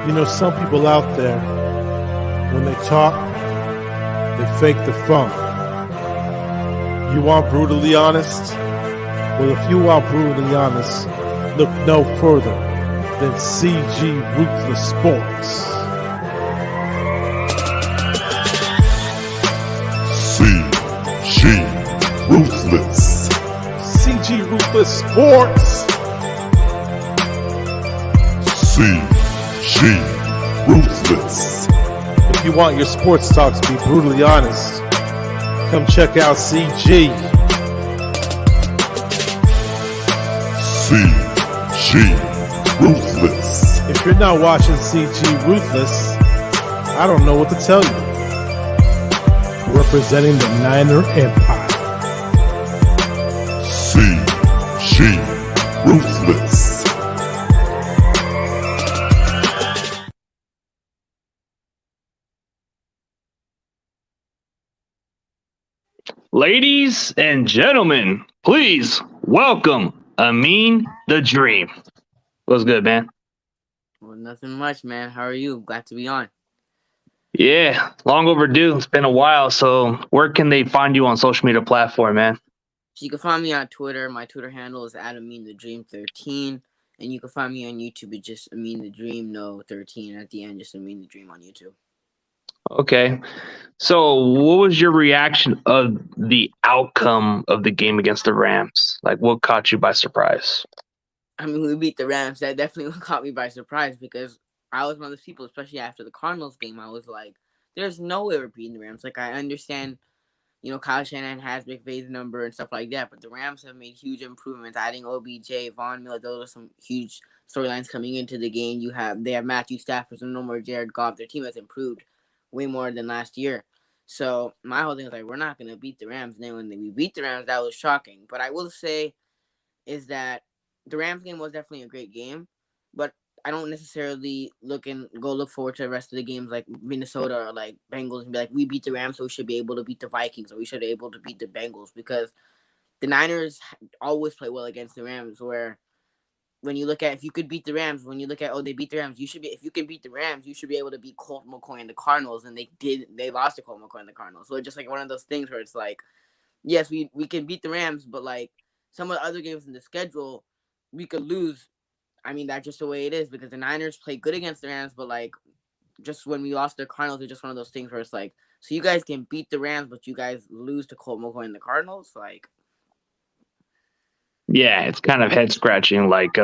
You know, some people out there, when they talk, they fake the funk. You want brutally honest? Well, if you want brutally honest, look no further than CG Ruthless Sports. CG Ruthless. CG Ruthless Sports. CG Ruthless. If you want your sports talk to be brutally honest, come check out CG. CG Ruthless. If you're not watching CG Ruthless, I don't know what to tell you. Representing the Niner Empire. CG Ruthless. Ladies and gentlemen, please welcome Amin the Dream. What's good, man? Well, nothing much, man. How are you? Glad to be on. Yeah, long overdue. It's been a while. So where can they find you on social media platform, man? So you can find me on Twitter. My Twitter handle is Amin the Dream 13. And you can find me on YouTube. It's just Amin the Dream, no 13 at the end, just Amin the Dream on YouTube. Okay. So what was your reaction of the outcome of the game against the Rams? Like, what caught you by surprise? I mean, we beat the Rams. That definitely caught me by surprise because I was one of those people, especially after the Cardinals game, I was like, there's no way we're beating the Rams. Like, I understand, Kyle Shanahan has McVay's number and stuff like that, but the Rams have made huge improvements, adding OBJ, Von Miller. Those are some huge storylines coming into the game. They have Matthew Stafford, so no more Jared Goff. Their team has improved way more than last year. So my whole thing was like, we're not going to beat the Rams. And then when we beat the Rams, that was shocking. But I will say is that the Rams game was definitely a great game, but I don't necessarily look forward to the rest of the games like Minnesota or like Bengals and be like, we beat the Rams, so we should be able to beat the Vikings or we should be able to beat the Bengals, because the Niners always play well against the Rams, where when you look at, if you could beat the Rams, when you look at, they beat the Rams, if you can beat the Rams, you should be able to beat Colt McCoy and the Cardinals, and they lost to Colt McCoy and the Cardinals. So it's just like one of those things where it's like, yes, we can beat the Rams, but like some of the other games in the schedule, we could lose. I mean, that's just the way it is, because the Niners play good against the Rams, but like just when we lost the Cardinals, it's just one of those things where it's like, so you guys can beat the Rams, but you guys lose to Colt McCoy and the Cardinals, like. Yeah, it's kind of head scratching. Like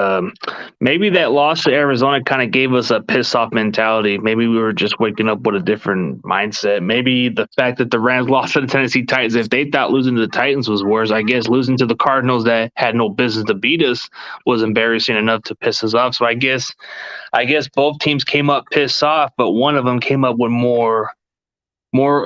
maybe that loss to Arizona kind of gave us a piss off mentality. Maybe we were just waking up with a different mindset. Maybe the fact that the Rams lost to the Tennessee Titans, if they thought losing to the Titans was worse, I guess losing to the Cardinals that had no business to beat us was embarrassing enough to piss us off. So I guess both teams came up pissed off, but one of them came up with more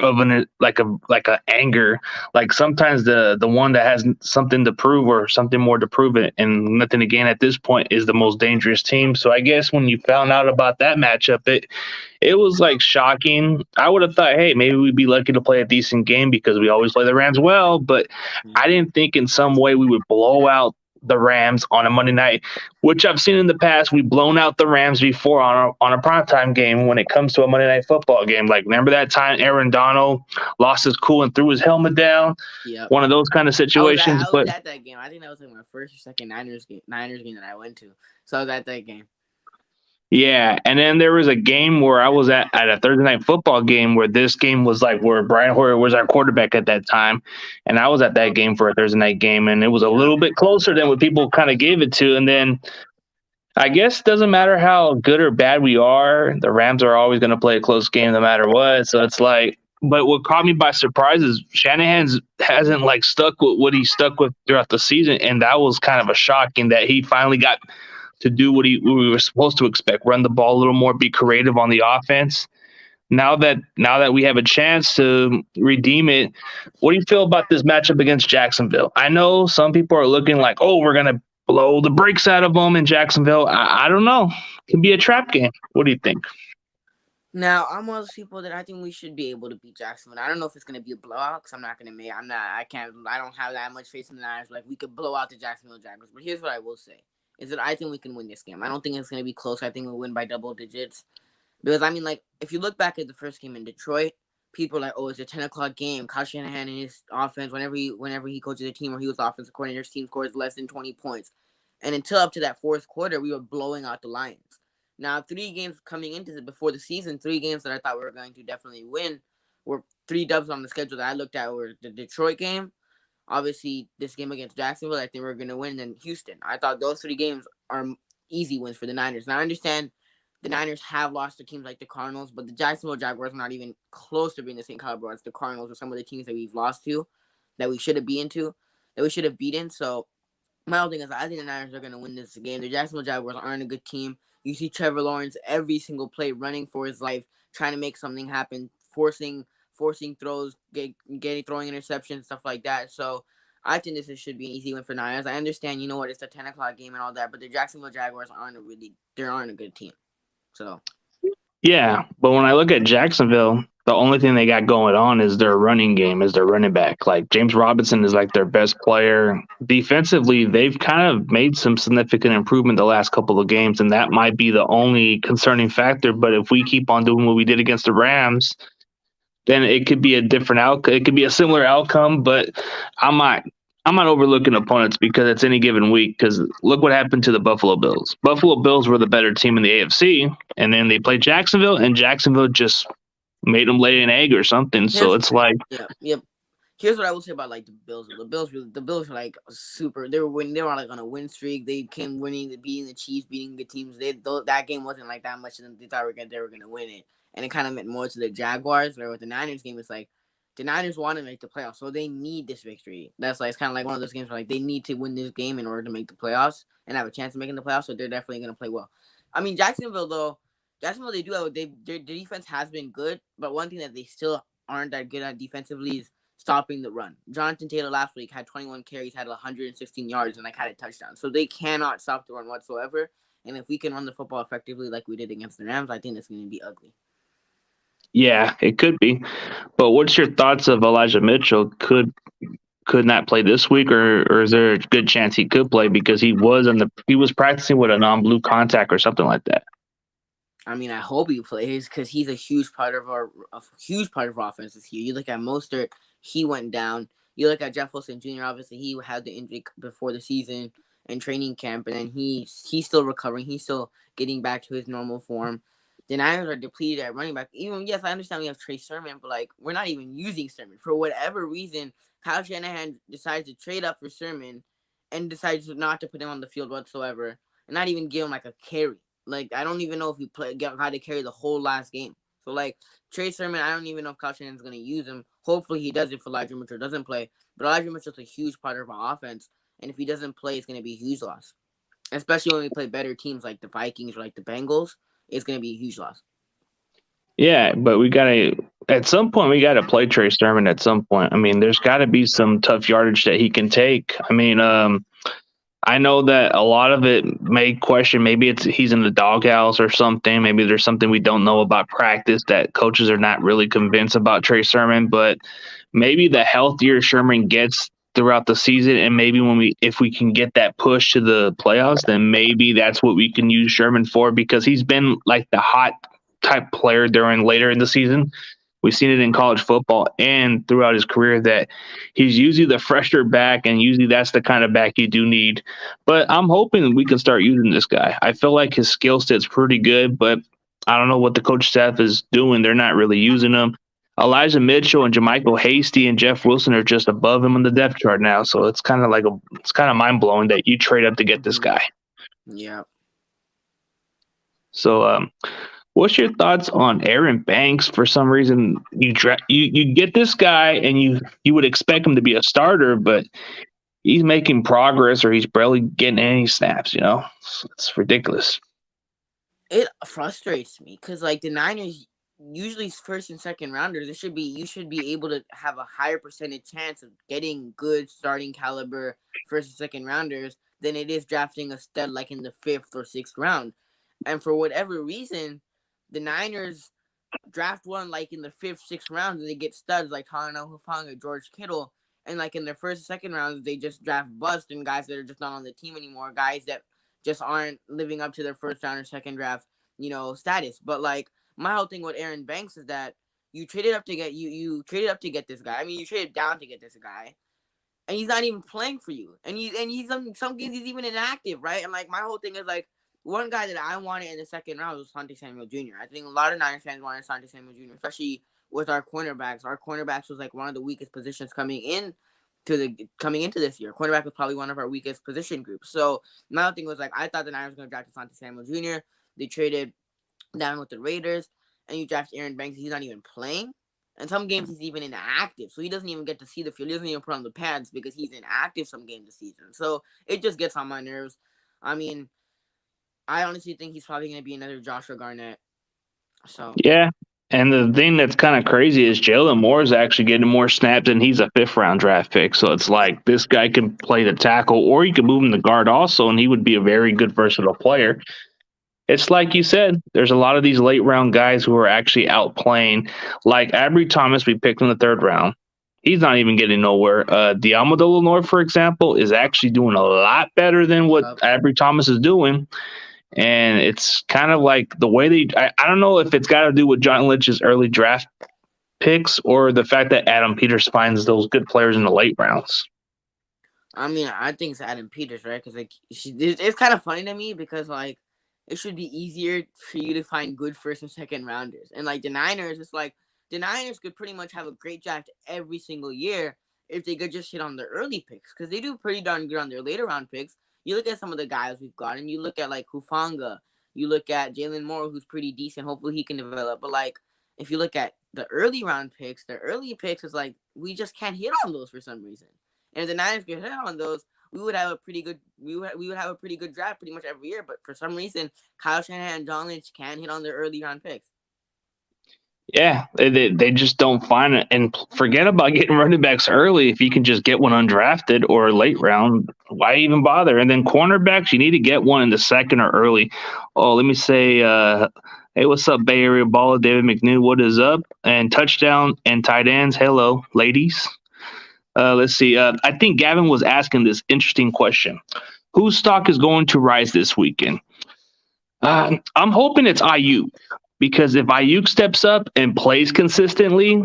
of an like a anger. Like sometimes the one that has something to prove or something more to prove it and nothing to gain at this point is the most dangerous team. So I guess when you found out about that matchup, it was like shocking. I would have thought, hey, maybe we'd be lucky to play a decent game because we always play the Rams well, but I didn't think in some way we would blow out the Rams on a Monday night, which I've seen in the past. We've blown out the Rams before on a primetime game when it comes to a Monday Night Football game. Like, remember that time Aaron Donald lost his cool and threw his helmet down? Yeah. One of those kind of situations. I was at that game. I think that was like my first or second Niners game that I went to. So I was at that game. Yeah, and then there was a game where I was at a Thursday Night Football game where this game was like where Brian Hoyer was our quarterback at that time, and I was at that game for a Thursday night game, and it was a little bit closer than what people kind of gave it to. And then I guess it doesn't matter how good or bad we are, the Rams are always going to play a close game no matter what. So it's like, but what caught me by surprise is Shanahan hasn't like stuck with what he stuck with throughout the season, and that was kind of a shocking that he finally got to do what we were supposed to expect: run the ball a little more, be creative on the offense. Now that we have a chance to redeem it, what do you feel about this matchup against Jacksonville? I know some people are looking like, oh, we're gonna blow the brakes out of them in Jacksonville. I don't know. It can be a trap game. What do you think? Now, I'm one of those people that I think we should be able to beat Jacksonville. I don't know if it's going to be a blowout because I don't have that much faith in the Niners. Like, we could blow out the Jacksonville Jaguars. But here's what I will say, is that I think we can win this game. I don't think it's going to be close. I think we'll win by double digits. Because, I mean, like, if you look back at the first game in Detroit, people are like, oh, it's a 10 o'clock game. Kyle Shanahan and his offense, whenever he coaches a team or he was offensive coordinator, his team scores less than 20 points. And until up to that fourth quarter, we were blowing out the Lions. Now, 3 games coming into before the season, 3 games that I thought we were going to definitely win were 3 dubs on the schedule that I looked at were the Detroit game, obviously this game against Jacksonville, I think we're going to win, and then Houston. I thought those 3 games are easy wins for the Niners. Now, I understand the Niners have lost to teams like the Cardinals, but the Jacksonville Jaguars are not even close to being the same caliber as the Cardinals or some of the teams that we've lost to, that we should have beaten. So my whole thing is I think the Niners are going to win this game. The Jacksonville Jaguars aren't a good team. You see Trevor Lawrence every single play running for his life, trying to make something happen, forcing throws, throwing interceptions, stuff like that. So I think this should be an easy win for Niners. I understand, it's a 10 o'clock game and all that, but the Jacksonville Jaguars aren't a good team. So Yeah, but when I look at Jacksonville, the only thing they got going on is their running game, is their running back. Like James Robinson is like their best player. Defensively, they've kind of made some significant improvement the last couple of games, and that might be the only concerning factor. But if we keep on doing what we did against the Rams, then it could be a different outcome. It could be a similar outcome, but I'm not overlooking opponents because it's any given week. Because look what happened to the Buffalo Bills. Buffalo Bills were the better team in the AFC, and then they played Jacksonville, and Jacksonville just made them lay an egg or something. So it's like, yeah. Here's what I will say about like the Bills. The Bills were like super. They were winning. They were like on a win streak. They came winning, beating the Chiefs, beating good teams. That game wasn't like that much. And they thought they were gonna win it. And it kind of meant more to the Jaguars. Where with the Niners game, it's like the Niners want to make the playoffs, so they need this victory. That's like it's kind of like one of those games where like they need to win this game in order to make the playoffs and have a chance of making the playoffs. So they're definitely gonna play well. I mean, Jacksonville, they do have their defense has been good, but one thing that they still aren't that good at defensively is stopping the run. Jonathan Taylor last week had 21 carries, had 116 yards, and like had a touchdown. So they cannot stop the run whatsoever. And if we can run the football effectively like we did against the Rams, I think it's going to be ugly. yeah, it could be. But what's your thoughts of Elijah Mitchell? Could not play this week, or is there a good chance he could play because he was practicing with a non-blue contact or something like that? I mean, I hope he plays because he's a huge part of our offense this year. You look at Mostert, he went down. You look at Jeff Wilson Jr. Obviously, he had the injury before the season and training camp, and then he's still recovering. He's still getting back to his normal form. The Niners are depleted at running back. Even yes, I understand we have Trey Sermon, but like we're not even using Sermon for whatever reason. Kyle Shanahan decides to trade up for Sermon and decides not to put him on the field whatsoever, and not even give him like a carry. Like, I don't even know if he had to carry the whole last game. So, like, Trey Sermon, I don't even know if Kyle Shanahan's going to use him. Hopefully he does if Elijah Mitchell doesn't play. But Elijah Mitchell's a huge part of our offense. And if he doesn't play, it's going to be a huge loss. Especially when we play better teams like the Vikings or like the Bengals. It's going to be a huge loss. Yeah, but at some point, we got to play Trey Sermon at some point. I mean, there's got to be some tough yardage that he can take. I mean, I know that a lot of it may question, maybe he's in the doghouse or something. Maybe there's something we don't know about practice that coaches are not really convinced about Trey Sermon. But maybe the healthier Sherman gets throughout the season, and maybe if we can get that push to the playoffs, then maybe that's what we can use Sherman for, because he's been like the hot type player later in the season. We've seen it in college football and throughout his career that he's usually the fresher back, and usually that's the kind of back you do need. But I'm hoping we can start using this guy. I feel like his skill set's pretty good, but I don't know what the coach staff is doing. They're not really using him. Elijah Mitchell and Jermichael Hasty and Jeff Wilson are just above him on the depth chart now. So it's kind of mind blowing that you trade up to get this guy. Yeah. So, what's your thoughts on Aaron Banks? For some reason, you get this guy, and you would expect him to be a starter, but he's making progress, or he's barely getting any snaps. It's ridiculous. It frustrates me because like the Niners usually first and second rounders, you should be able to have a higher percentage chance of getting good starting caliber first and second rounders than it is drafting a stud like in the 5th or 6th round. And for whatever reason, the Niners draft one like in the 5th, 6th rounds, and they get studs like Talanoa Hufanga, George Kittle, and like in their first and second rounds, they just draft bust and guys that are just not on the team anymore, guys that just aren't living up to their first round or second draft, status. But like my whole thing with Aaron Banks is that you traded up to get you traded up to get this guy. I mean, you traded down to get this guy, and he's not even playing for you. And he's some games he's even inactive, right? And like my whole thing is like one guy that I wanted in the second round was Asante Samuel Jr. I think a lot of Niners fans wanted Asante Samuel Jr., especially with our cornerbacks. Our cornerbacks was like one of the weakest positions coming into this year. Cornerback was probably one of our weakest position groups. So my whole thing was like I thought the Niners were gonna draft Asante Samuel Jr. They traded down with the Raiders, and you draft Aaron Banks. He's not even playing. And some games he's even inactive, so he doesn't even get to see the field. He doesn't even put on the pads because he's inactive some games this season. So it just gets on my nerves. I mean, I honestly think he's probably going to be another Joshua Garnett. So Yeah. And the thing that's kind of crazy is Jalen Moore is actually getting more snaps, and he's a 5th-round draft pick. So it's like this guy can play the tackle, or you can move him to guard also, and he would be a very good versatile player. It's like you said, there's a lot of these late round guys who are actually outplaying. Like Abry Thomas, we picked in the 3rd round. He's not even getting nowhere. Diamo de Lenore, for example, is actually doing a lot better than what Abry Thomas is doing. And it's kind of like the way I don't know if it's got to do with John Lynch's early draft picks or the fact that Adam Peters finds those good players in the late rounds. I mean, I think it's Adam Peters, right? Because like it's kind of funny to me because like it should be easier for you to find good first and second rounders. And like the Niners, it's like the Niners could pretty much have a great draft every single year if they could just hit on their early picks, because they do pretty darn good on their later round picks. You look at some of the guys we've gotten, you look at like Hufanga, you look at Jalen Moore, who's pretty decent. Hopefully he can develop. But like if you look at the early round picks, the early picks is like we just can't hit on those for some reason. And if the Niners could hit on those, we would have a pretty good draft pretty much every year. But for some reason, Kyle Shanahan and John Lynch can hit on their early round picks. Yeah, they just don't find it. And forget about getting running backs early. If you can just get one undrafted or late round, why even bother? And then cornerbacks, you need to get one in the 2nd or early. Oh, let me say, hey, what's up, Bay Area baller? David McNew, what is up? And touchdown and tight ends. Hello, ladies. Let's see. I think Gavin was asking this interesting question. Whose stock is going to rise this weekend? I'm hoping it's Ayuk, because if Ayuk steps up and plays consistently,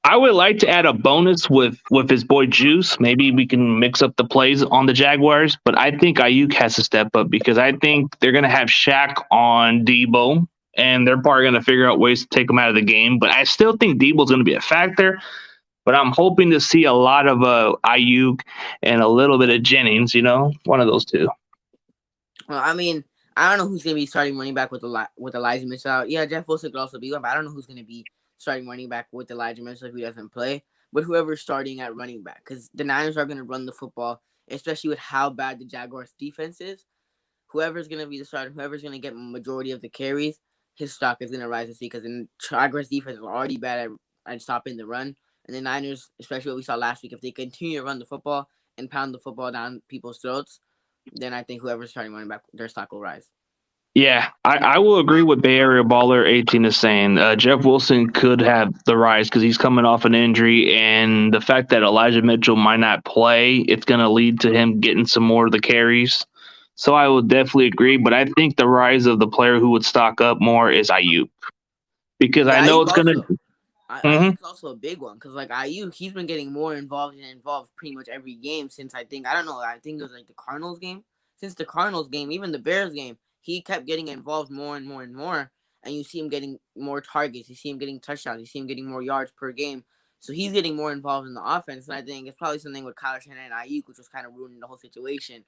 I would like to add a bonus with his boy Juice. Maybe we can mix up the plays on the Jaguars, but I think Ayuk has to step up because I think they're going to have Shaq on Debo, and they're probably going to figure out ways to take him out of the game. But I still think Debo's going to be a factor. But I'm hoping to see a lot of Ayuk and a little bit of Jennings, one of those two. Well, I mean, I don't know who's going to be starting running back with Elijah Mitchell out. Yeah, Jeff Wilson could also be one, but I don't know who's going to be starting running back with Elijah Mitchell if he doesn't play. But whoever's starting at running back, because the Niners are going to run the football, especially with how bad the Jaguars' defense is. Whoever's going to be the starter, whoever's going to get majority of the carries, his stock is going to rise to see, because the Jaguars' defense is already bad at stopping the run. And the Niners, especially what we saw last week, if they continue to run the football and pound the football down people's throats, then I think whoever's starting running back, their stock will rise. Yeah, I will agree with Bay Area Baller 18 is saying. Jeff Wilson could have the rise because he's coming off an injury, and the fact that Elijah Mitchell might not play, it's going to lead to him getting some more of the carries. So I will definitely agree, but I think the rise of the player who would stock up more is Ayuk, because I know it's going to. Ayuk's also a big one because like Ayuk, he's been getting more involved pretty much every game since I think it was like the Cardinals game. Since the Cardinals game, even the Bears game, he kept getting involved more and more and more, and you see him getting more targets, you see him getting touchdowns, you see him getting more yards per game. So he's getting more involved in the offense, and I think it's probably something with Kyle Shanahan and Ayuk, which was kind of ruining the whole situation.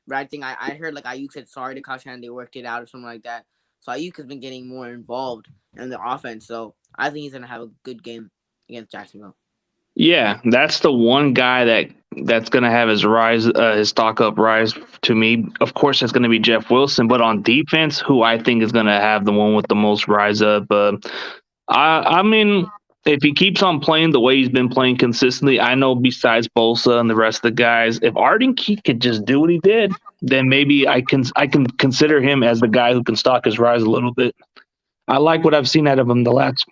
But I think I heard like Ayuk said sorry to Kyle Shanahan, they worked it out or something like that. So Ayuk has been getting more involved in the offense, so I think he's going to have a good game against Jacksonville. Yeah, that's the one guy that's going to have his stock up rise to me. Of course, that's going to be Jeff Wilson, but on defense, who I think is going to have the one with the most rise up. I mean, if he keeps on playing the way he's been playing consistently, I know besides Bosa and the rest of the guys, if Arden Key could just do what he did, then maybe I can consider him as the guy who can stock his rise a little bit. I like what I've seen out of him the last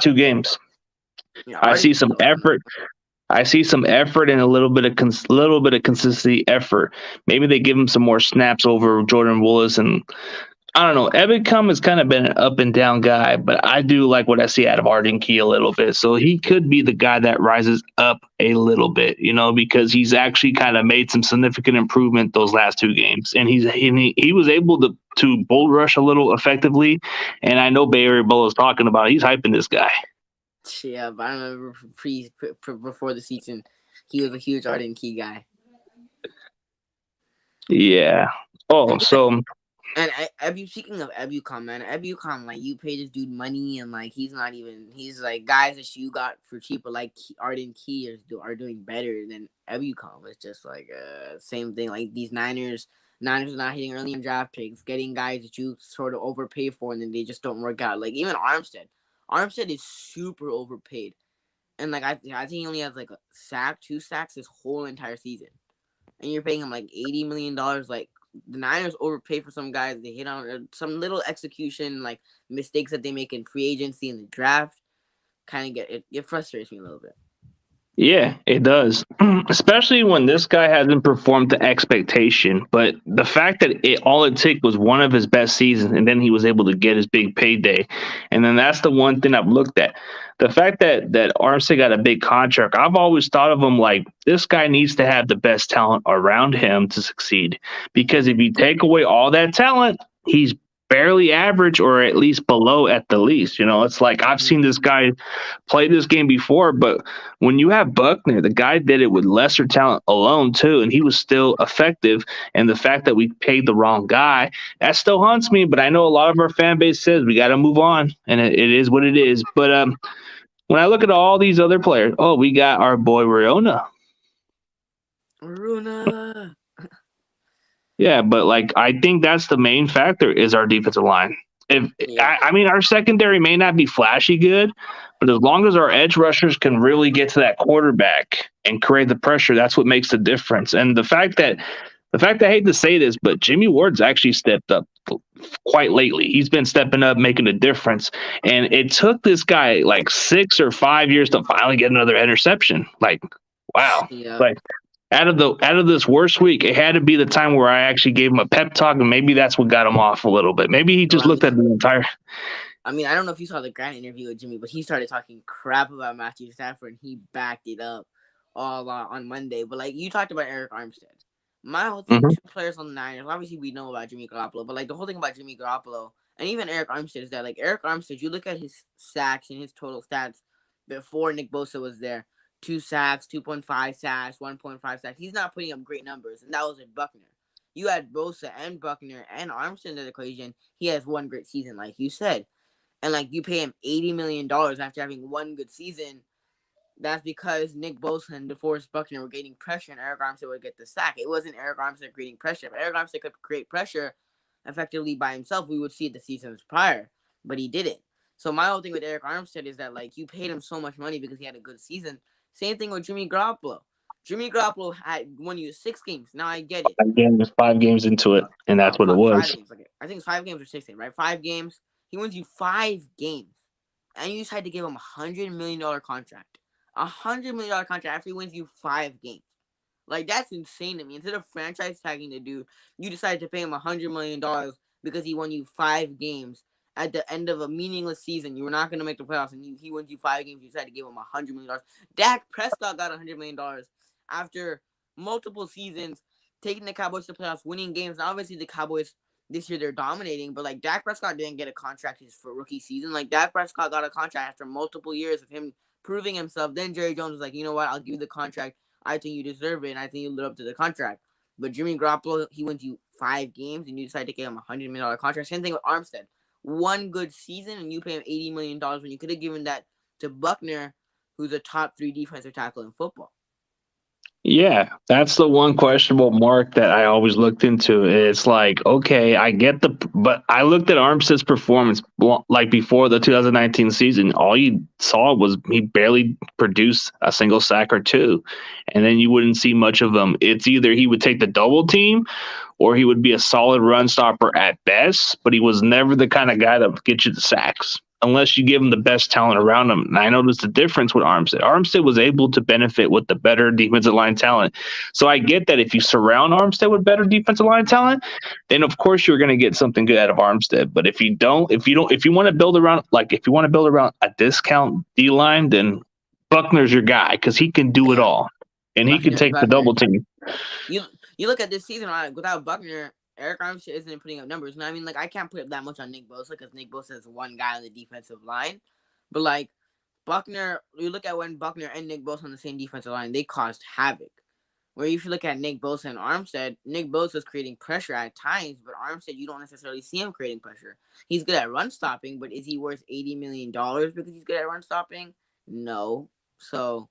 2 games. Yeah, I see some effort. I see some effort and a little bit of consistency effort. Maybe they give him some more snaps over Jordan Willis, and I don't know. Ebicom has kind of been an up and down guy, but I do like what I see out of Arden Key a little bit. So he could be the guy that rises up a little bit, because he's actually kind of made some significant improvement those last two games, and he was able to bull rush a little effectively. And I know Bay Area Bull is talking about it. He's hyping this guy. Yeah, but I remember before the season, he was a huge Arden Key guy. Yeah. Oh, so. And speaking of Ebukam, man, Ebukam, like, you pay this dude money, and like he's like, guys that you got for cheaper, like Arden Key are doing better than Ebukam. It's just like same thing. Like these Niners are not hitting early in draft picks, getting guys that you sort of overpay for, and then they just don't work out. Like even Armstead is super overpaid, and like I think he only has like a two sacks this whole entire season, and you're paying him like $80 million, like. The Niners overpay for some guys. They hit on some little execution, like mistakes that they make in free agency and the draft. Kind of it frustrates me a little bit. Yeah, it does. Especially when this guy hasn't performed to expectation. But the fact that all it took was one of his best seasons, and then he was able to get his big payday. And then that's the one thing I've looked at. The fact that Armstead got a big contract, I've always thought of him like this guy needs to have the best talent around him to succeed. Because if you take away all that talent, he's barely average or at least below at the least. It's like I've seen this guy play this game before, but when you have Buckner, the guy did it with lesser talent alone too, and he was still effective. And the fact that we paid the wrong guy, that still haunts me, but I know a lot of our fan base says we got to move on, and it is what it is. But when I look at all these other players, we got our boy Riona. Yeah, but like I think that's the main factor is our defensive line. I mean, our secondary may not be flashy good, but as long as our edge rushers can really get to that quarterback and create the pressure, that's what makes the difference. And the fact that I hate to say this, but Jimmy Ward's actually stepped up quite lately. He's been stepping up, making a difference. And it took this guy like 6 or 5 years to finally get another interception. Like, wow. Yeah. Like out of this worst week, it had to be the time where I actually gave him a pep talk, and maybe that's what got him off a little bit. Maybe he just looked at the entire. I mean, I don't know if you saw the Grant interview with Jimmy, but he started talking crap about Matthew Stafford, and he backed it up all on Monday. But like you talked about Eric Armstead, my whole thing, two players on the Niners. Obviously, we know about Jimmy Garoppolo, but like the whole thing about Jimmy Garoppolo and even Eric Armstead is that like Eric Armstead, you look at his sacks and his total stats before Nick Bosa was there. 2 sacks, 2.5 sacks, 1.5 sacks. He's not putting up great numbers, and that was with Buckner. You had Bosa and Buckner and Armstead in the equation. He has one great season, like you said. And like you pay him $80 million after having one good season. That's because Nick Bosa and DeForest Buckner were getting pressure, and Eric Armstead would get the sack. It wasn't Eric Armstead creating pressure. If Eric Armstead could create pressure effectively by himself, we would see it the seasons prior, but he didn't. So my whole thing with Eric Armstead is that like you paid him so much money because he had a good season. Same thing with Jimmy Garoppolo. Jimmy Garoppolo had won you 6 games. Now I get it. Again, there's 5 games into it, and that's what it was. 5 games. Okay. I think it's 5 games or 6 games, right? 5 games. He wins you 5 games, and you decide to give him $100 million contract. $100 million contract after he wins you 5 games. Like, that's insane to me. Instead of franchise tagging the dude, you decided to pay him $100 million because he won you 5 games at the end of a meaningless season. You were not going to make the playoffs, and he wins you 5 games. You decided to give him $100 million. Dak Prescott got $100 million after multiple seasons, taking the Cowboys to playoffs, winning games. Now, obviously, the Cowboys this year, they're dominating, but like Dak Prescott didn't get a contract for rookie season. Like Dak Prescott got a contract after multiple years of him proving himself. Then Jerry Jones was like, you know what? I'll give you the contract. I think you deserve it, and I think you live up to the contract. But Jimmy Garoppolo, he wins you 5 games, and you decide to give him $100 million contract. Same thing with Armstead. One good season, and you pay him $80 million when you could have given that to Buckner, who's a top 3 defensive tackle in football. Yeah, that's the one questionable mark that I always looked into. It's like, okay, I get but I looked at Armstead's performance like before the 2019 season. All you saw was he barely produced a single sack or 2, and then you wouldn't see much of him. It's either he would take the double team, or he would be a solid run stopper at best, but he was never the kind of guy that would get you the sacks unless you give him the best talent around him. And I noticed the difference with Armstead. Armstead was able to benefit with the better defensive line talent. So I get that if you surround Armstead with better defensive line talent, then of course you're going to get something good out of Armstead. But if you don't, if you want to build around, like if you want to build around a discount D line, then Buckner's your guy because he can do it all, and he can take the double team. You look at this season, right? Without Buckner, Eric Armstead isn't putting up numbers. And I mean, like, I can't put up that much on Nick Bosa because Nick Bosa is one guy on the defensive line. But, like, Buckner, you look at when Buckner and Nick Bosa on the same defensive line, they caused havoc. Where if you look at Nick Bosa and Armstead, Nick Bosa is creating pressure at times, but Armstead, you don't necessarily see him creating pressure. He's good at run stopping, but is he worth $80 million because he's good at run stopping? No. So...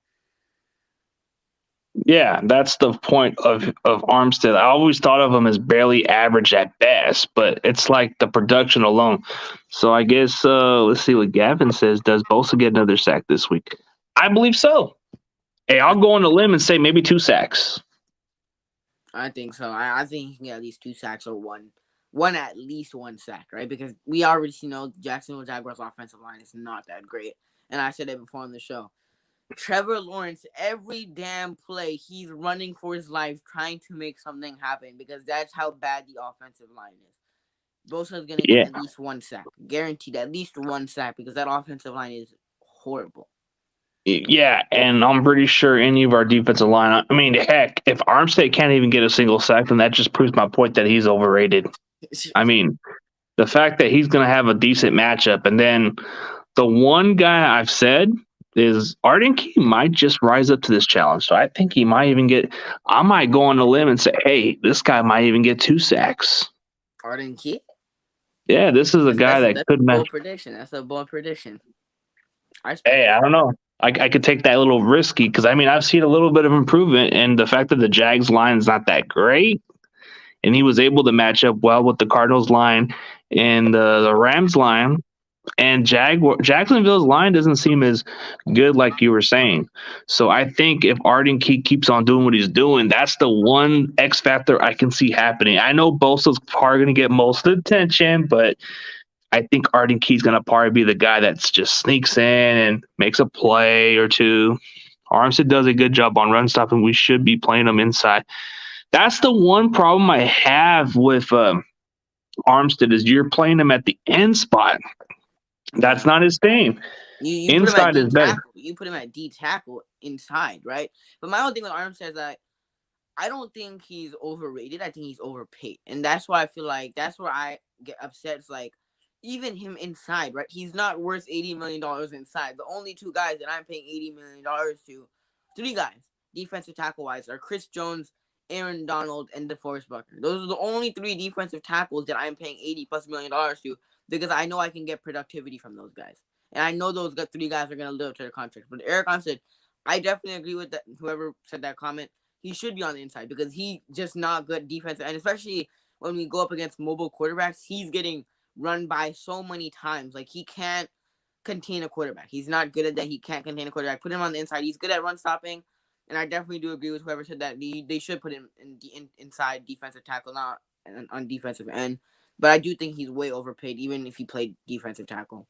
yeah, that's the point of Armstead. I always thought of him as barely average at best, but it's like the production alone. So I guess let's see what Gavin says. Does Bosa get another sack this week? I believe so. Hey, I'll go on a limb and say maybe 2 sacks. I think so. I think he can get at least 2 sacks or one at least 1 sack, right? Because we already know Jacksonville Jaguars' offensive line is not that great. And I said it before on the show. Trevor Lawrence, every damn play, he's running for his life, trying to make something happen because that's how bad the offensive line is. Bosa is going to get at least 1 sack. Guaranteed at least 1 sack because that offensive line is horrible. Yeah, and I'm pretty sure any of our defensive line, I mean, heck, if Armstead can't even get a single sack, then that just proves my point that he's overrated. I mean, the fact that he's going to have a decent matchup, and then the one guy I've said is Arden Key might just rise up to this challenge. So I think he might even get – I might go on a limb and say, hey, this guy might even get 2 sacks. Arden Key? Yeah, this is a guy that could match. That's a bold prediction. Hey, I don't know. I could take that little risky because, I mean, I've seen a little bit of improvement, and the fact that the Jags line is not that great, and he was able to match up well with the Cardinals line and the Rams line, and Jacksonville's line doesn't seem as good like you were saying. So I think if Arden Key keeps on doing what he's doing, that's the one X factor I can see happening. I know Bosa's probably going to get most of the attention, but I think Arden Key's going to probably be the guy that just sneaks in and makes a play or two. Armstead does a good job on run stopping. We should be playing him inside. That's the one problem I have with Armstead is you're playing him at the end spot. That's not his thing. You inside is better. You put him at D tackle inside, right? But my only thing with Armstead is that I don't think he's overrated. I think he's overpaid. And that's why I feel like that's where I get upset. It's like, even him inside, right? He's not worth $80 million inside. The only 2 guys that I'm paying $80 million to, 3 guys, defensive tackle-wise, are Chris Jones, Aaron Donald, and DeForest Buckner. Those are the only 3 defensive tackles that I'm paying $80+ million to because I know I can get productivity from those guys. And I know those 3 guys are going to live up to their contracts. But Eric Armstead, I definitely agree with that. Whoever said that comment, he should be on the inside because he's just not good defensive. And especially when we go up against mobile quarterbacks, he's getting run by so many times. Like, he can't contain a quarterback. He's not good at that. He can't contain a quarterback. Put him on the inside. He's good at run stopping. And I definitely do agree with whoever said that they should put him inside defensive tackle, not on defensive end. But I do think he's way overpaid, even if he played defensive tackle.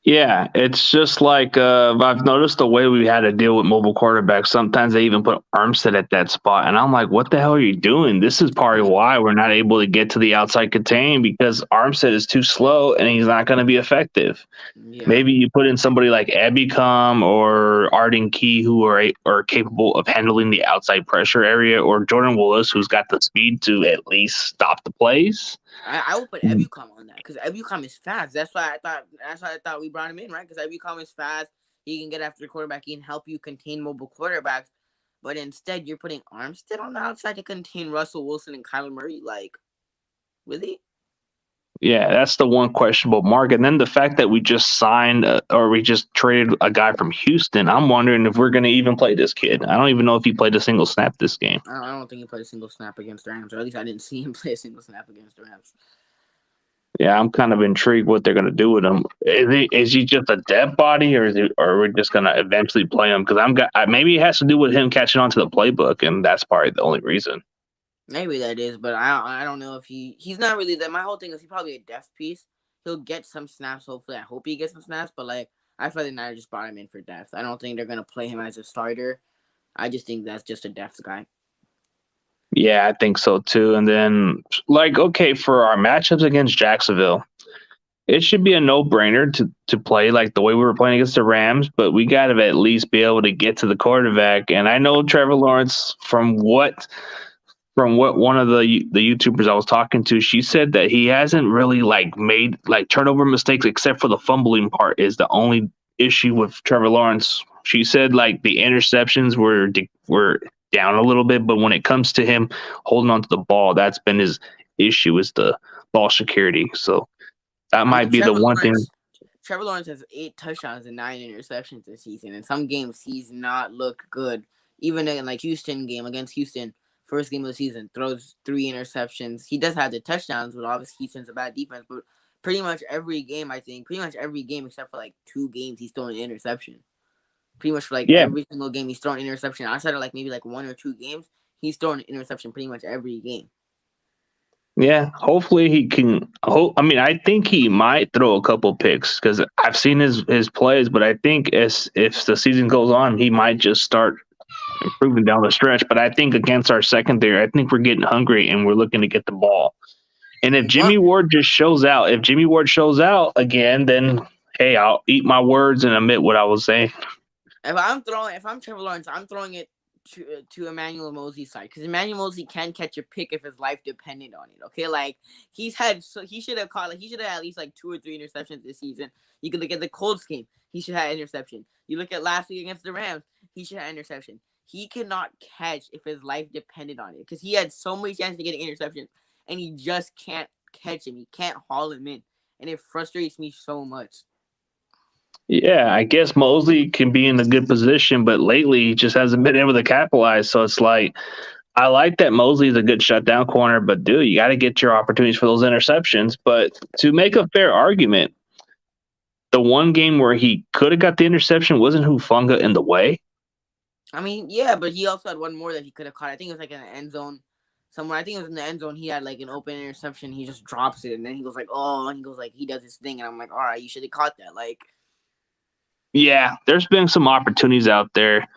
Yeah, it's just like I've noticed the way we had to deal with mobile quarterbacks. Sometimes they even put Armstead at that spot. And I'm like, what the hell are you doing? This is probably why we're not able to get to the outside contain because Armstead is too slow and he's not going to be effective. Yeah. Maybe you put in somebody like Ebicom or Arden Key who are capable of handling the outside pressure area, or Jordan Willis who's got the speed to at least stop the plays. I would put Ebicom on that because Ebicom is fast. That's why I thought we brought him in, right? Because Ebicom is fast. He can get after the quarterback. He can help you contain mobile quarterbacks. But instead, you're putting Armstead on the outside to contain Russell Wilson and Kyler Murray. Like, really? Yeah, that's the one questionable mark. And then the fact that we just signed or we just traded a guy from Houston, I'm wondering if we're going to even play this kid. I don't even know if he played a single snap this game. I don't think he played a single snap against the Rams, or at least I didn't see him play a single snap against the Rams. Yeah, I'm kind of intrigued what they're going to do with him. Is he just a dead body, or are we just going to eventually play him? Because maybe it has to do with him catching on to the playbook, and that's probably the only reason. Maybe that is, but I don't know if he's not really that. My whole thing is he's probably a depth piece. He'll get some snaps. Hopefully, I hope he gets some snaps. But like, I feel like the Niners just brought him in for depth. I don't think they're gonna play him as a starter. I just think that's just a depth guy. Yeah, I think so too. And then, like, okay, for our matchups against Jacksonville, it should be a no-brainer to play like the way we were playing against the Rams, but we got to at least be able to get to the quarterback. And I know Trevor Lawrence, from what one of the YouTubers I was talking to, she said that he hasn't really like made like turnover mistakes except for the fumbling part is the only issue with Trevor Lawrence. She said like the interceptions were down a little bit, but when it comes to him holding on to the ball, that's been his issue is the ball security. So that I mean, might be the one thing. Trevor Lawrence has 8 touchdowns and 9 interceptions this season. In some games, he's not looked good. Even in like Houston game against Houston, first game of the season, throws 3 interceptions. He does have the touchdowns, but obviously Houston's a bad defense. But pretty much every game, I think, pretty much every game except for like 2 games, he's throwing an interception. Pretty much for like Yeah, every single game, he's throwing an interception. Outside of like maybe like 1 or 2 games, he's throwing an interception pretty much every game. yeah. Hopefully he can. I mean, I think he might throw a couple picks because I've seen his plays, but I think as if the season goes on, he might just start improving down the stretch. But I think against our secondary, I think we're getting hungry and we're looking to get the ball. And if What? If Jimmy Ward shows out again, then hey, I'll eat my words and admit what I was saying. If I'm Trevor Lawrence, I'm throwing it to Emmanuel Mosley's side because Emmanuel Mosley can catch a pick if his life depended on it. Okay, like he should have caught he should have at least like 2 or 3 interceptions this season. You could look at the Colts game, he should have interception. You look at last week against the Rams, he should have interception. He cannot catch if his life depended on it because he had so many chances to get an interception and he just can't catch him. He can't haul him in, and it frustrates me so much. Yeah, I guess Mosley can be in a good position, but lately he just hasn't been able to capitalize. So it's like I like that Mosley is a good shutdown corner, but dude, you got to get your opportunities for those interceptions. But to make a fair argument, the one game where he could have got the interception wasn't Hufunga in the way. I mean, yeah, but he also had one more that he could have caught. I think it was like in the end zone somewhere. I think it was in the end zone. He had like an open interception. He just drops it, and then he goes like, "Oh," and he goes like, he does his thing, and I'm like, "All right, you should have caught that." Like, Yeah, there's been some opportunities out there.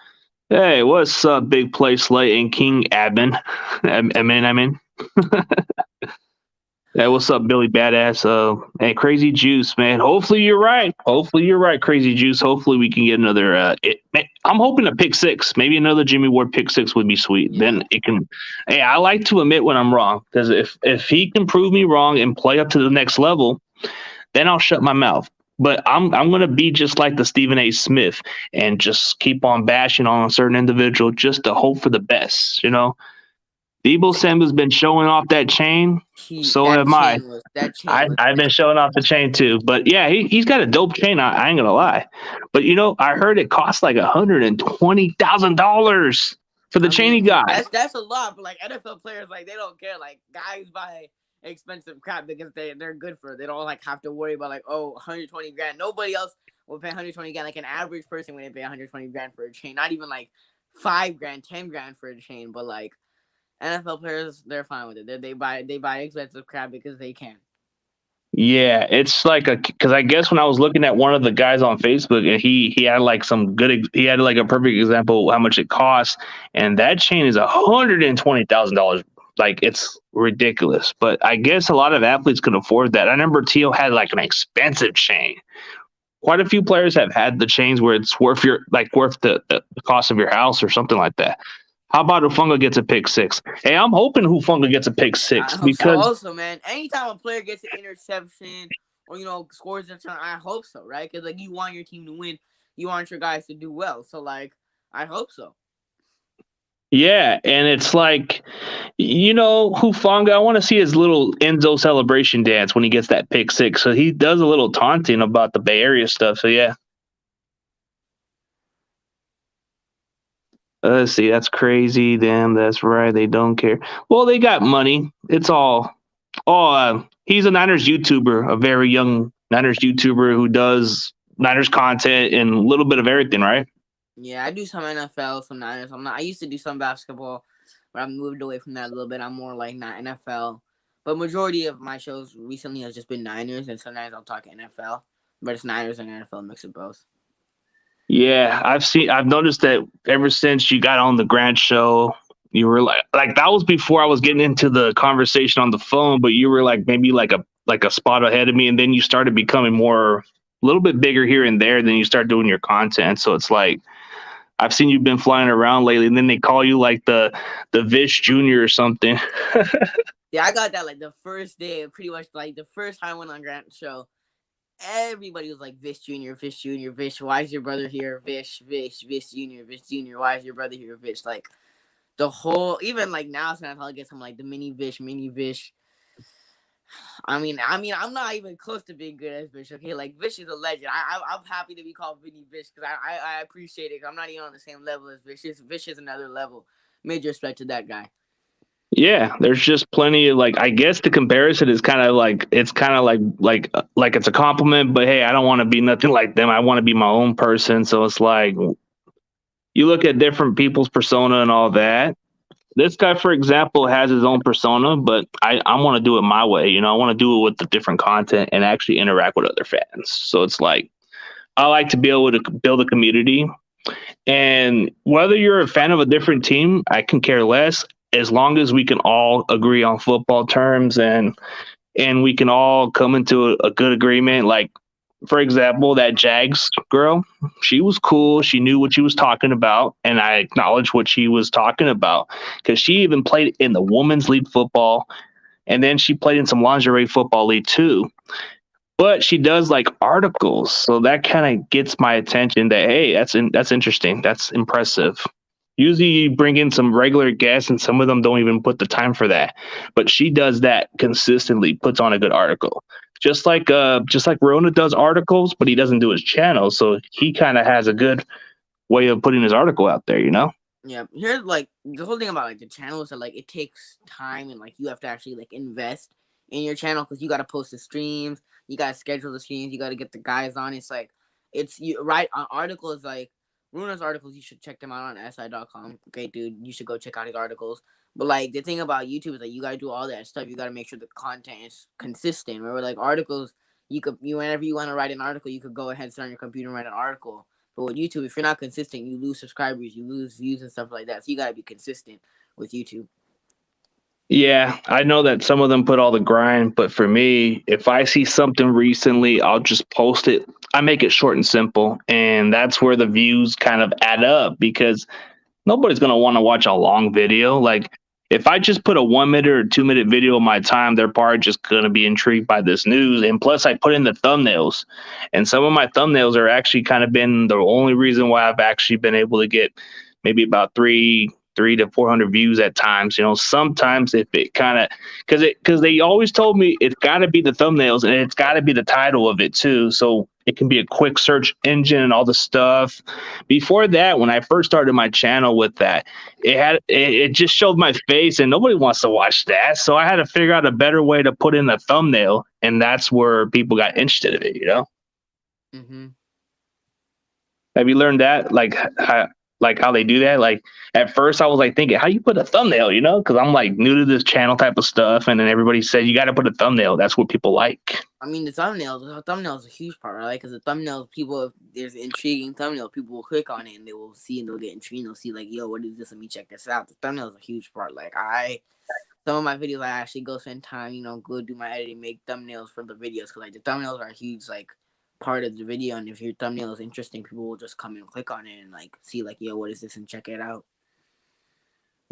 Hey, what's up, Big Play Slay and King Admin? Amin. Hey, what's up, Billy Badass? Hey, Crazy Juice, man. Hopefully you're right. Hopefully you're right, Crazy Juice. Hopefully we can get another. I'm hoping a pick six. Maybe another Jimmy Ward pick six would be sweet. yeah. Then it can. Hey, I like to admit when I'm wrong because if he can prove me wrong and play up to the next level, then I'll shut my mouth. But I'm gonna be just like the Stephen A. Smith and just keep on bashing on a certain individual just to hope for the best. You know, Debo Samuel's been showing off that chain. So have I. That chain was I've been showing off the chain too. But yeah, he's got a dope chain. I ain't gonna lie. But you know, I heard it costs like $120,000 for the chain he got. That's a lot, but like NFL players, like they don't care. Like guys buy expensive crap because they're good for it. They don't like have to worry about like 120 grand. Nobody else will pay 120 grand. Like an average person wouldn't pay 120 grand for a chain. Not even like 5 grand, 10 grand for a chain. But like NFL players, they're fine with it. They buy expensive crap because they can. Yeah, it's like because I guess when I was looking at one of the guys on Facebook, and he had like he had like a perfect example of how much it costs, and that chain is $120,000. Like it's ridiculous, but I guess a lot of athletes can afford that. I remember Teal had like an expensive chain. Quite a few players have had the chains where it's worth the cost of your house or something like that. How about Hufunga gets a pick six? Hey, I'm hoping Hufunga gets a pick six because also, man, anytime a player gets an interception or scores a touchdown, I hope so, right? Because like you want your team to win, you want your guys to do well. So like, I hope so. yeah, and it's like, Hufunga, I want to see his little Enzo celebration dance when he gets that pick six. So he does a little taunting about the Bay Area stuff. So yeah. Let's see, that's crazy. Damn, that's right. They don't care. Well, they got money. It's all. He's a Niners YouTuber, a very young Niners YouTuber who does Niners content and a little bit of everything, right? Yeah, I do some NFL, some Niners. I used to do some basketball. but I've moved away from that a little bit. I'm more like not NFL, but majority of my shows recently has just been Niners, and sometimes I'll talk NFL, but it's Niners and NFL mix of both. Yeah, I've noticed that ever since you got on the Grant show, you were like that was before I was getting into the conversation on the phone, but you were like maybe like a spot ahead of me, and then you started becoming more a little bit bigger here and there. Then you start doing your content, so it's like I've seen you've been flying around lately, and then they call you like the Vish Junior or something. Yeah, I got that like the first day, pretty much like the first time I went on Grant's show. Everybody was like Vish Junior, Vish Junior, Vish. Why is your brother here? Vish, Vish, Vish Junior, Vish Junior. Why is your brother here? Vish. Like the whole, even like now, sometimes I'll get some like the mini Vish, mini Vish. I mean, I'm not even close to being good as Vish. Okay, like Vish is a legend. I'm happy to be called Vinny Vish because I appreciate it. I'm not even on the same level as Vish. Vish is another level. Major respect to that guy. Yeah, there's just plenty of like I guess the comparison is kind of like it's kind of like it's a compliment, but hey, I don't want to be nothing like them. I want to be my own person. So it's like you look at different people's persona and all that. This guy, for example, has his own persona, but I want to do it my way. You know, I want to do it with the different content and actually interact with other fans. So it's like I like to be able to build a community. And whether you're a fan of a different team, I can care less as long as we can all agree on football terms and we can all come into a good agreement. Like, for example, that Jags girl, she was cool. She knew what she was talking about, and I acknowledged what she was talking about because she even played in the women's league football, and then she played in some lingerie football league too. But she does like articles, so that kind of gets my attention. That hey, that's interesting. That's impressive. Usually, you bring in some regular guests, and some of them don't even put the time for that. But she does that consistently. Puts on a good article, just like Rona does articles, but he doesn't do his channel, so he kind of has a good way of putting his article out there. You know. Yeah, here's like the whole thing about like the channel is that like it takes time and like you have to actually like invest in your channel because you got to post the streams, you got to schedule the streams, you got to get the guys on. It's like it's you right on articles like Runa's articles. You should check them out on si.com. Okay, dude, you should go check out his articles. But like the thing about YouTube is that you got to do all that stuff. You got to make sure the content is consistent. Remember, like articles, you whenever you want to write an article, you could go ahead, sit on your computer and write an article. But with YouTube, if you're not consistent, you lose subscribers, you lose views and stuff like that. So you gotta be consistent with YouTube. Yeah, I know that some of them put all the grind, but for me, if I see something recently, I'll just post it. I make it short and simple, and that's where the views kind of add up because nobody's going to want to watch a long video. Like if I just put a 1 minute or 2 minute video of my time, they're probably just going to be intrigued by this news. And plus I put in the thumbnails, and some of my thumbnails are actually kind of been the only reason why I've actually been able to get maybe about three to 400 views at times. You know, sometimes if it kind of because they always told me it's got to be the thumbnails and it's got to be the title of it too, so it can be a quick search engine and all the stuff. Before that, when I first started my channel with that, it just showed my face and nobody wants to watch that, so I had to figure out a better way to put in a thumbnail, and that's where people got interested in it, you know. Mm-hmm. Have you learned that how they do that? Like at first I was like thinking, how you put a thumbnail, you know, because I'm like new to this channel type of stuff, and then everybody said you got to put a thumbnail. That's what people like. I mean, the thumbnail is a huge part, right? Because the thumbnails, if there's an intriguing thumbnail, people will click on it and they will see and they'll get intrigued. They'll see like, yo, what is this? Let me check this out. The thumbnail is a huge part. Like some of my videos, I actually go spend time, you know, go do my editing, make thumbnails for the videos because like the thumbnails are a huge like part of the video, and if your thumbnail is interesting, people will just come and click on it and like see like, yo, what is this, and check it out.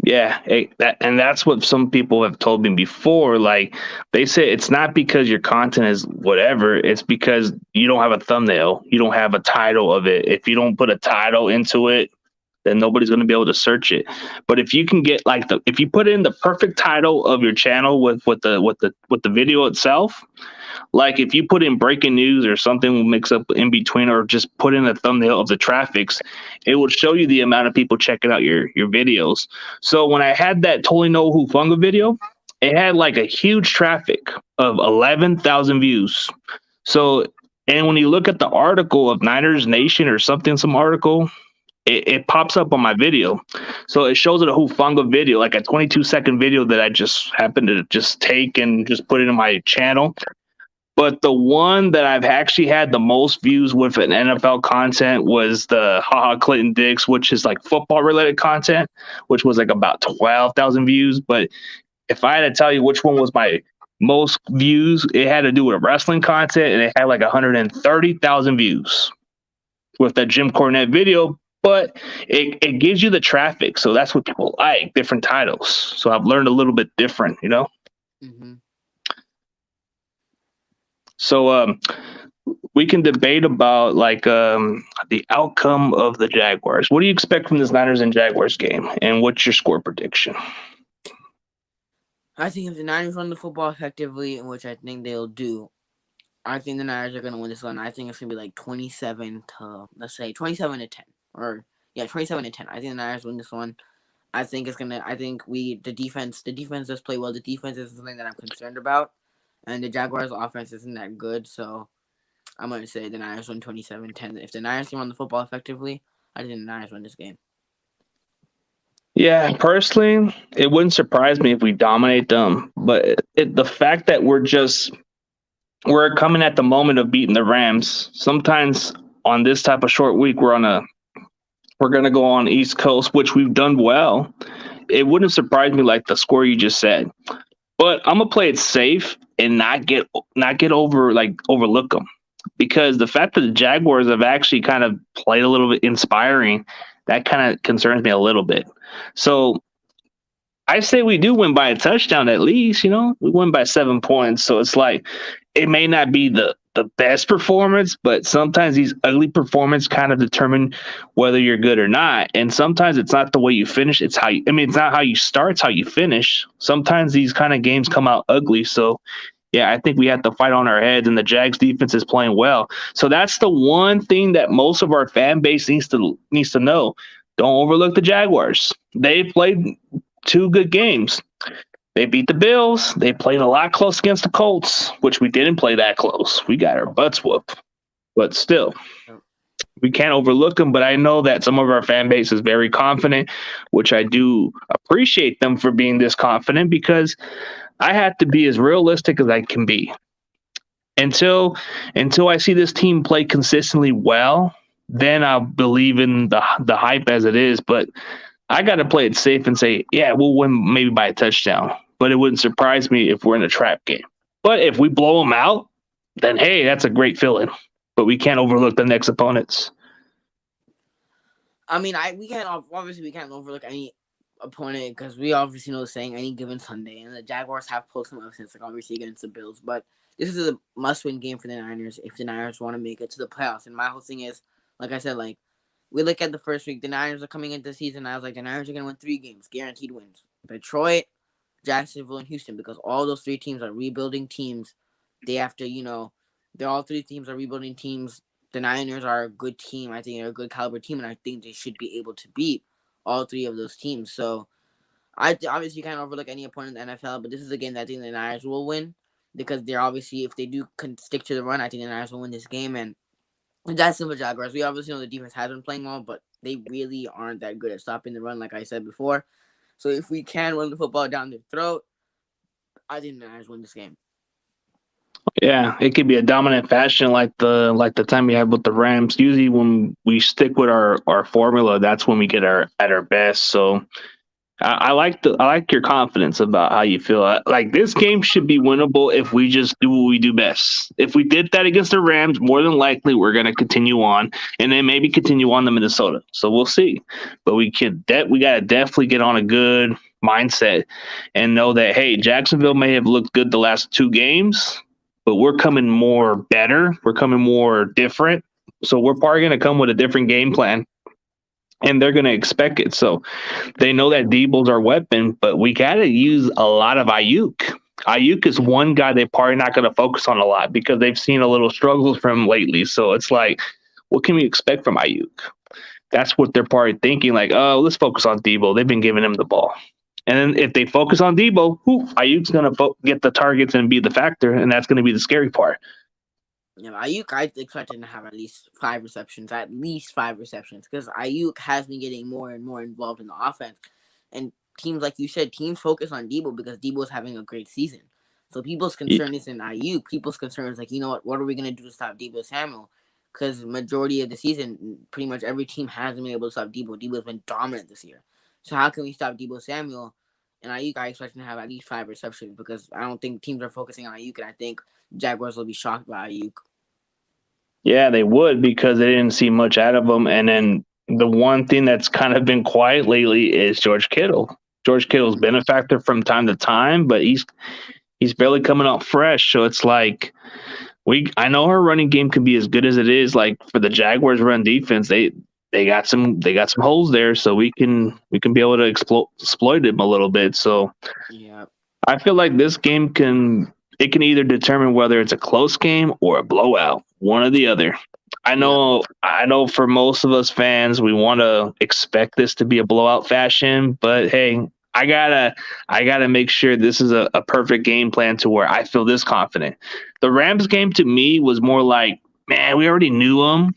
Yeah, that's what some people have told me before. Like they say it's not because your content is whatever, it's because you don't have a thumbnail, you don't have a title of it. If you don't put a title into it, then nobody's going to be able to search it. But if you can get like if you put in the perfect title of your channel with the video itself, like if you put in breaking news or something will mix up in between, or just put in a thumbnail of the traffics, it will show you the amount of people checking out your videos. So when I had that Totally No Hufunga video, it had like a huge traffic of 11,000 views. So, and when you look at the article of Niners Nation or something, some article, it pops up on my video. So it shows it a Hufanga video, like a 22-second video that I just happened to just take and just put it in my channel. But the one that I've actually had the most views with an NFL content was the Haha Clinton Dix, which is like football related content, which was like about 12,000 views. But if I had to tell you which one was my most views, it had to do with wrestling content, and it had like 130,000 views with that Jim Cornette video. But it gives you the traffic, so that's what people like, different titles. So I've learned a little bit different, you know. Mm-hmm. So we can debate about like the outcome of the Jaguars. What do you expect from this Niners and Jaguars game, and what's your score prediction? I think if the Niners run the football effectively, which I think they'll do, I think the Niners are going to win this one. I think it's going to be like 27 to, let's say, 27 to 10. Or, yeah, 27 to 10. I think the Niners win this one. I think the defense does play well. The defense is something that I'm concerned about. And the Jaguars' offense isn't that good, so I'm going to say the Niners win 27-10. If the Niners can run the football effectively, I think the Niners win this game. Yeah, personally, it wouldn't surprise me if we dominate them. But the fact that we're coming at the moment of beating the Rams. Sometimes on this type of short week, we're going to go on East Coast, which we've done well. It wouldn't surprise me like the score you just said. But I'm gonna play it safe and not get overlook them, because the fact that the Jaguars have actually kind of played a little bit inspiring, that kind of concerns me a little bit. So I say we do win by a touchdown at least. You know, we win by 7 points. So it's like it may not be the best performance, but sometimes these ugly performances kind of determine whether you're good or not. And sometimes it's not the way you finish. It's not how you start, it's how you finish. Sometimes these kind of games come out ugly. So yeah, I think we have to fight on our heads, and the Jags defense is playing well. So that's the one thing that most of our fan base needs to know. Don't overlook the Jaguars. They played 2 good games. They beat the Bills. They played a lot close against the Colts, which we didn't play that close. We got our butts whooped. But still, we can't overlook them. But I know that some of our fan base is very confident, which I do appreciate them for being this confident, because I have to be as realistic as I can be. Until I see this team play consistently well, then I'll believe in the hype as it is. But I got to play it safe and say, yeah, we'll win maybe by a touchdown. But it wouldn't surprise me if we're in a trap game. But if we blow them out, then, hey, that's a great feeling. But we can't overlook the next opponents. I mean, we can't overlook any opponent, because we obviously know the saying, any given Sunday. And the Jaguars have pulled some upsets, like obviously against the Bills. But this is a must-win game for the Niners if the Niners want to make it to the playoffs. And my whole thing is, like I said, like, we look at the first week, the Niners are coming into the season. I was like, the Niners are going to win 3 games, guaranteed wins. Detroit, Jacksonville, and Houston, because all those 3 teams are rebuilding teams. They have to, all 3 teams are rebuilding teams. The Niners are a good team. I think they're a good caliber team, and I think they should be able to beat all 3 of those teams. So I obviously can't overlook any opponent in the NFL, but this is a game that I think the Niners will win, because they're obviously, if they do stick to the run, I think the Niners will win this game. And that's simple Jaguars. We obviously know the defense has been playing well, but they really aren't that good at stopping the run, like I said before. So if we can run the football down their throat, I think the Niners win this game. Yeah, it could be a dominant fashion like the time we had with the Rams. Usually when we stick with our formula, that's when we get at our best. So I like your confidence about how you feel. Like, this game should be winnable if we just do what we do best. If we did that against the Rams, more than likely we're going to continue on, and then maybe continue on to Minnesota. So we'll see. But we got to definitely get on a good mindset and know that, hey, Jacksonville may have looked good the last 2 games, but we're coming more better. We're coming more different. So we're probably going to come with a different game plan. And they're going to expect it. So they know that Debo's our weapon, but we got to use a lot of Ayuk. Ayuk is one guy they're probably not going to focus on a lot, because they've seen a little struggles from him lately. So it's like, what can we expect from Ayuk? That's what they're probably thinking, like, oh, let's focus on Debo. They've been giving him the ball. And then if they focus on Debo, Ayuk's going to get the targets and be the factor, and that's going to be the scary part. Yeah, Ayuk, I expect him to have at least 5 receptions, because Ayuk has been getting more and more involved in the offense. And teams, like you said, teams focus on Debo because Debo is having a great season. So people's Ye- concern isn't Ayuk. People's concern is like, you know what are we gonna do to stop Debo Samuel? Because majority of the season, pretty much every team hasn't been able to stop Debo. Debo's been dominant this year. So how can we stop Debo Samuel? And Ayuk, I expect him to have at least 5 receptions because I don't think teams are focusing on Ayuk, and I think Jaguars will be shocked by Ayuk. Yeah, they would because they didn't see much out of him. And then the one thing that's kind of been quiet lately is George Kittle. George Kittle's been a factor from time to time, but he's barely coming out fresh. So it's like I know our running game can be as good as it is. Like for the Jaguars run defense, they got some holes there, so we can be able to exploit them a little bit. So Yeah. I feel like this game can either determine whether it's a close game or a blowout, one or the other. Yeah. I know for most of us fans, we want to expect this to be a blowout fashion, but hey, I gotta make sure this is a perfect game plan to where I feel this confident. The Rams game to me was more like, man, we already knew them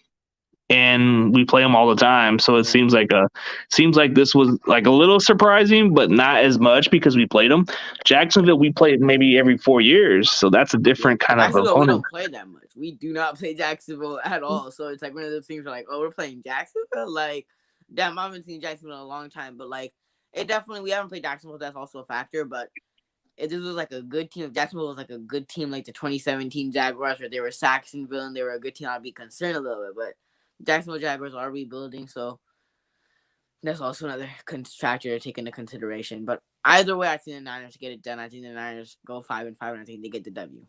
and we play them all the time. So it Yeah. seems like this was like a little surprising, but not as much because we played them. Jacksonville, we played maybe every 4 years, so that's a Yeah. different kind of Jacksonville, we opponent. don't play that much. We do not play Jacksonville at all. So it's like one of those things where like, oh, we're playing Jacksonville? Like, damn, I haven't seen Jacksonville in a long time. But like, it definitely, we haven't played Jacksonville. That's also a factor. But if this was like a good team, if Jacksonville was like a good team like the 2017 Jaguars, where they were Saxonville and they were a good team, I'd be concerned a little bit. But Jacksonville Jaguars are rebuilding. So that's also another factor to take into consideration. But either way, I think the Niners get it done. I think the Niners go 5-5, and I think they get the W.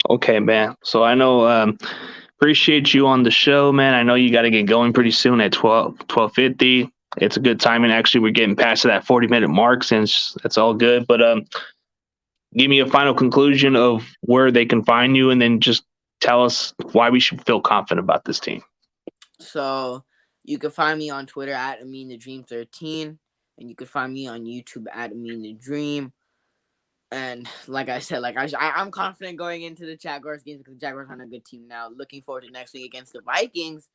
Okay, man. So I know appreciate you on the show, man. I know you got to get going pretty soon at 12:50. It's a good timing. Actually, we're getting past that 40-minute mark since that's all good. But give me a final conclusion of where they can find you, and then just tell us why we should feel confident about this team. So you can find me on Twitter at Amin the Dream 13, and you can find me on YouTube at Amin the Dream. And like I said, I'm confident going into the Jaguars games because the Jaguars are on a good team now. Looking forward to next week against the Vikings.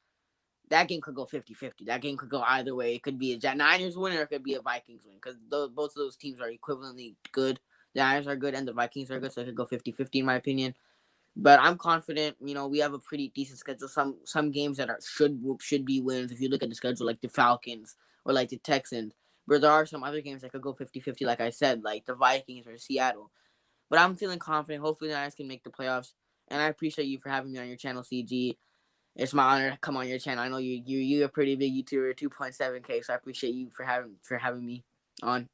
That game could go 50-50. That game could go either way. It could be a Niners win or it could be a Vikings win because both of those teams are equivalently good. The Niners are good and the Vikings are good, so it could go 50-50 in my opinion. But I'm confident. We have a pretty decent schedule. Some games that should be wins. If you look at the schedule, like the Falcons or like the Texans, but there are some other games that could go 50-50, like I said, like the Vikings or Seattle. But I'm feeling confident. Hopefully, the Niners can make the playoffs. And I appreciate you for having me on your channel, CG. It's my honor to come on your channel. I know you're a pretty big YouTuber, 2.7K. So I appreciate you for having me on.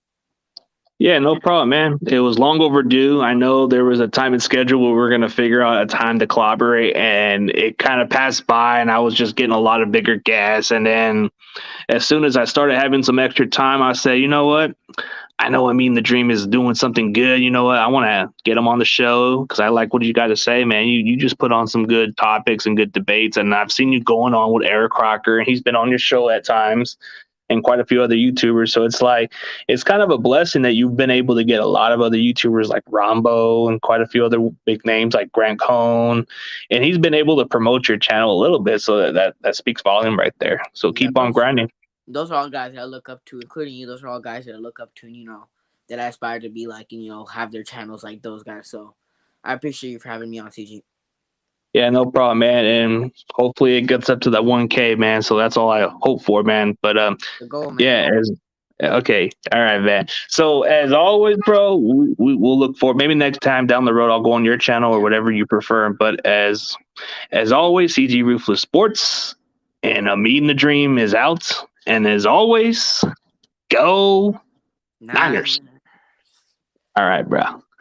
Yeah, no problem, man. It was long overdue. I know there was a time and schedule where we were going to figure out a time to collaborate, and it kind of passed by, and I was just getting a lot of bigger gas. And then as soon as I started having some extra time, I said, you know what? I know the Dream is doing something good. You know what? I want to get him on the show because I like what you got to say, man. You just put on some good topics and good debates, and I've seen you going on with Eric Crocker, and he's been on your show at times and quite a few other YouTubers. So it's like it's kind of a blessing that you've been able to get a lot of other YouTubers like Rombo and quite a few other big names like Grant Cohn, and he's been able to promote your channel a little bit. So that speaks volume right there. So Yeah, keep on grinding. those are all guys that I look up to, including you. Those are all guys that I look up to, and that I aspire to be like, and have their channels like those guys. So I appreciate you for having me on, CG. Yeah, no problem, man. And hopefully it gets up to that 1K, man. So that's all I hope for, man. But The goal, man. yeah, okay, all right, man. So as always, bro, we'll look for maybe next time down the road. I'll go on your channel or whatever you prefer. But as always, CG Ruthless Sports and Amin the Dream is out. And as always, go Niners. All right, bro.